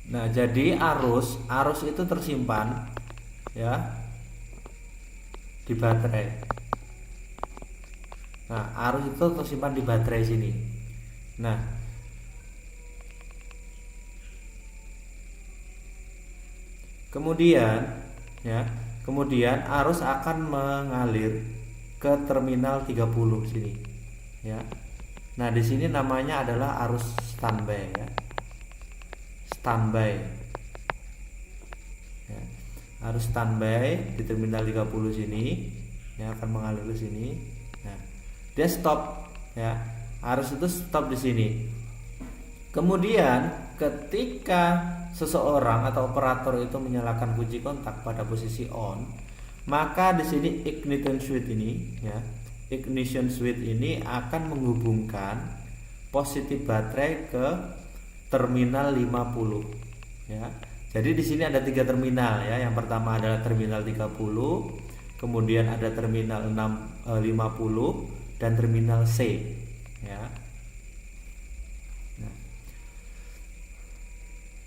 Nah, jadi arus itu tersimpan ya di baterai. Nah, arus itu tersimpan di baterai sini. Nah, kemudian ya, kemudian arus akan mengalir ke terminal 30 sini ya. Nah, di sini namanya adalah arus standby ya. Standby ya. Arus standby di terminal 30 sini yang akan mengalir ke sini. Nah, dia stop ya. Arus itu stop di sini. Kemudian ketika seseorang atau operator itu menyalakan kunci kontak pada posisi on, maka di sini ignition switch ini ya, ignition switch ini akan menghubungkan positif baterai ke terminal 50 ya. Jadi di sini ada 3 terminal ya. Yang pertama adalah terminal 30, kemudian ada terminal 50 dan terminal C ya. Nah,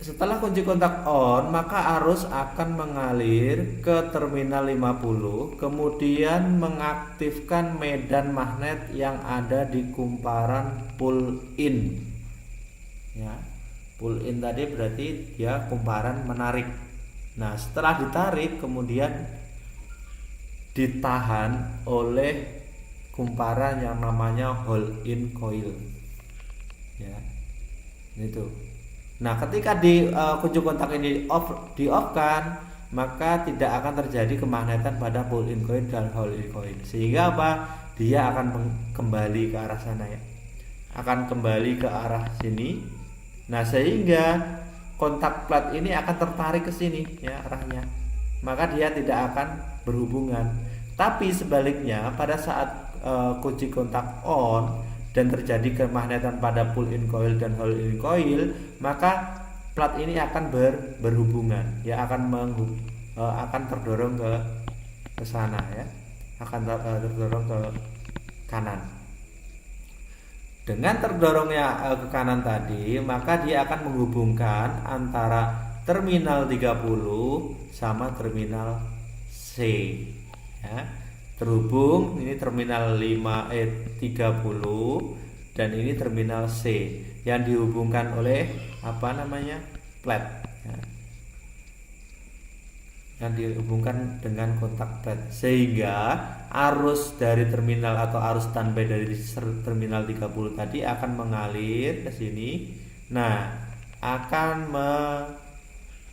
setelah kunci kontak on, maka arus akan mengalir ke terminal 50, kemudian mengaktifkan medan magnet yang ada di kumparan pull in. Ya, pull in tadi berarti dia kumparan menarik. Nah, setelah ditarik kemudian ditahan oleh kumparan yang namanya hold in coil. Ya, itu. Nah, ketika di kunci kontak ini di off kan, maka tidak akan terjadi kemagnetan pada pull in coil dan hold in coil. Sehingga apa? Dia akan kembali ke arah sana ya. Akan kembali ke arah sini. Nah, sehingga kontak plat ini akan tertarik ke sini ya arahnya. Maka dia tidak akan berhubungan. Tapi sebaliknya pada saat kunci kontak on dan terjadi kemagnetan pada pull in coil dan hold in coil, maka plat ini akan berhubungan ya, akan terdorong ke sana ya, akan terdorong ke kanan. Dengan terdorongnya ke kanan tadi, maka dia akan menghubungkan antara terminal 30 sama terminal C ya. Terhubung, ini terminal 30 dan ini terminal C yang dihubungkan oleh apa namanya? Plat ya. Yang dihubungkan dengan kontak plat, sehingga arus dari terminal atau arus standby dari terminal 30 tadi akan mengalir ke sini. Nah, akan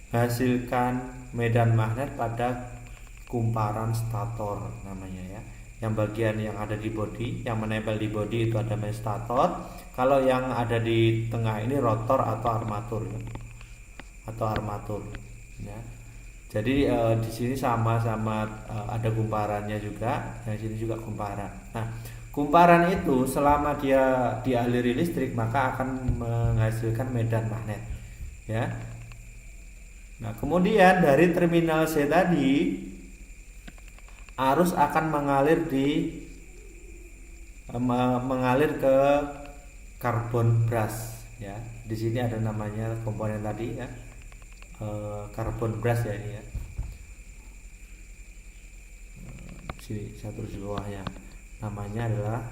menghasilkan medan magnet pada kumparan stator namanya ya. Yang bagian yang ada di bodi, yang menempel di bodi itu ada stator. Kalau yang ada di tengah ini rotor atau armatur ya. Atau armatur ya. Jadi di sini sama-sama ada kumparannya juga, yang sini juga kumparan. Nah, kumparan itu selama dia dialiri listrik maka akan menghasilkan medan magnet ya. Nah, kemudian dari terminal C tadi arus akan mengalir ke karbon brush ya. Di sini ada namanya komponen tadi ya. Karbon brush ya ini ya. Sini satu di bawahnya. Namanya adalah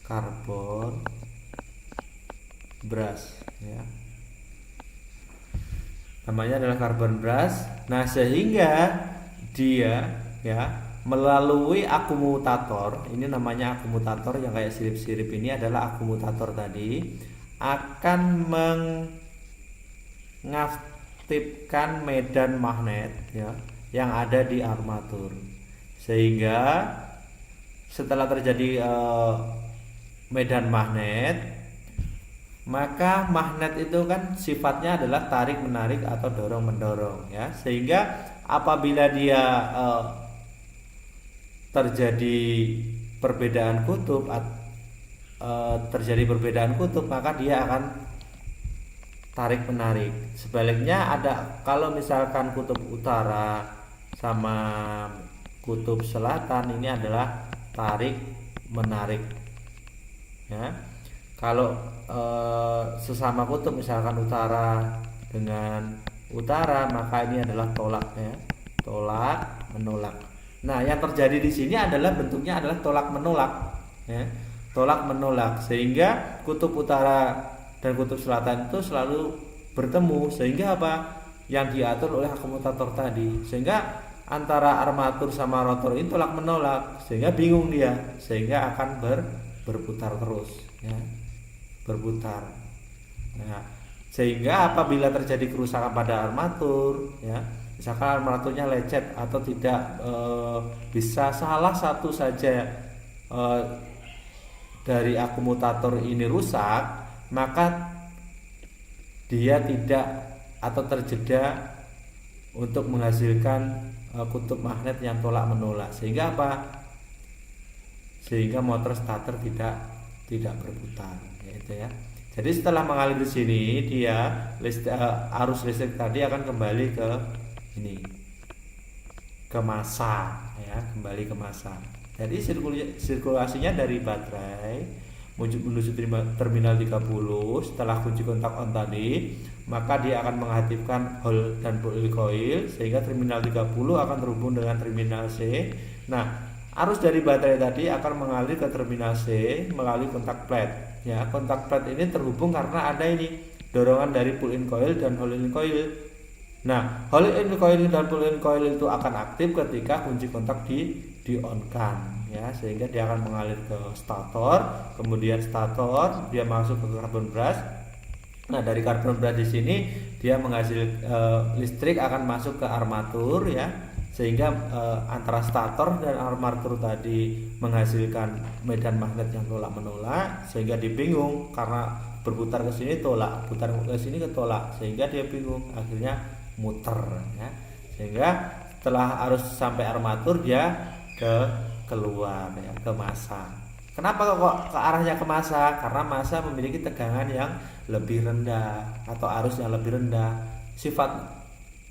karbon brush ya. Namanya adalah karbon brush. Nah, sehingga dia ya melalui akumulator, ini namanya akumulator yang kayak sirip-sirip, ini adalah akumulator tadi, akan mengaktifkan medan magnet ya yang ada di armatur, sehingga setelah terjadi medan magnet, maka magnet itu kan sifatnya adalah tarik menarik atau dorong mendorong ya, sehingga apabila dia terjadi perbedaan kutub maka dia akan tarik menarik. Sebaliknya ada, kalau misalkan kutub utara sama kutub selatan, ini adalah tarik menarik ya. Kalau sesama kutub misalkan utara dengan utara, maka ini adalah tolak ya, tolak menolak. Nah, yang terjadi di sini adalah bentuknya adalah tolak menolak ya, tolak menolak, sehingga kutub utara dan kutub selatan itu selalu bertemu, sehingga apa yang diatur oleh akomutator tadi, sehingga antara armatur sama rotor ini tolak menolak, sehingga bingung dia, sehingga akan berputar terus ya, berputar. Nah, sehingga apabila terjadi kerusakan pada armatur ya, misalkan armaturnya lecet atau tidak bisa salah satu saja dari akumulator ini rusak, maka dia tidak atau terjeda untuk menghasilkan kutub magnet yang tolak menolak, sehingga apa? Sehingga motor starter tidak berputar, gitu ya. Jadi setelah mengalir di sini, dia arus listrik tadi akan kembali ke ini, ke massa ya, kembali ke massa. Jadi sirkulasinya dari baterai menuju terminal 30. Setelah kunci kontak on tadi, maka dia akan mengaktifkan Hall dan pull-in coil, sehingga terminal 30 akan terhubung dengan terminal C. Nah, arus dari baterai tadi akan mengalir ke terminal C melalui kontak plate ya. Kontak plate ini terhubung karena ada ini dorongan dari pull-in coil dan Hall-in coil. Nah, Hall-in coil dan pull-in coil itu akan aktif ketika kunci kontak di on kan ya, sehingga dia akan mengalir ke stator, kemudian stator dia masuk ke carbon brush. Nah, dari carbon brush di sini dia menghasilkan listrik akan masuk ke armatur ya, sehingga antara stator dan armatur tadi menghasilkan medan magnet yang tolak menolak, sehingga dia bingung karena berputar ke sini tolak, putar ke sini ketolak, sehingga dia bingung, akhirnya muter ya. Sehingga setelah arus sampai armatur dia keluar ya, ke massa. Kenapa kok ke arahnya ke massa? Karena massa memiliki tegangan yang lebih rendah atau arus yang lebih rendah.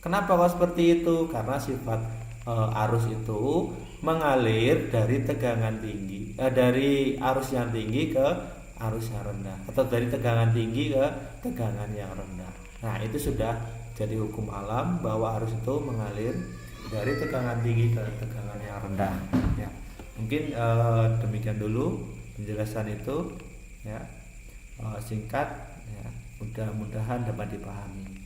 Kenapa kok seperti itu? Karena sifat arus itu mengalir dari tegangan tinggi, dari arus yang tinggi ke arus yang rendah, atau dari tegangan tinggi ke tegangan yang rendah. Nah, itu sudah jadi hukum alam bahwa arus itu mengalir dari tegangan tinggi ke tegangan yang rendah ya. Mungkin demikian dulu penjelasan itu ya, singkat ya, mudah-mudahan dapat dipahami.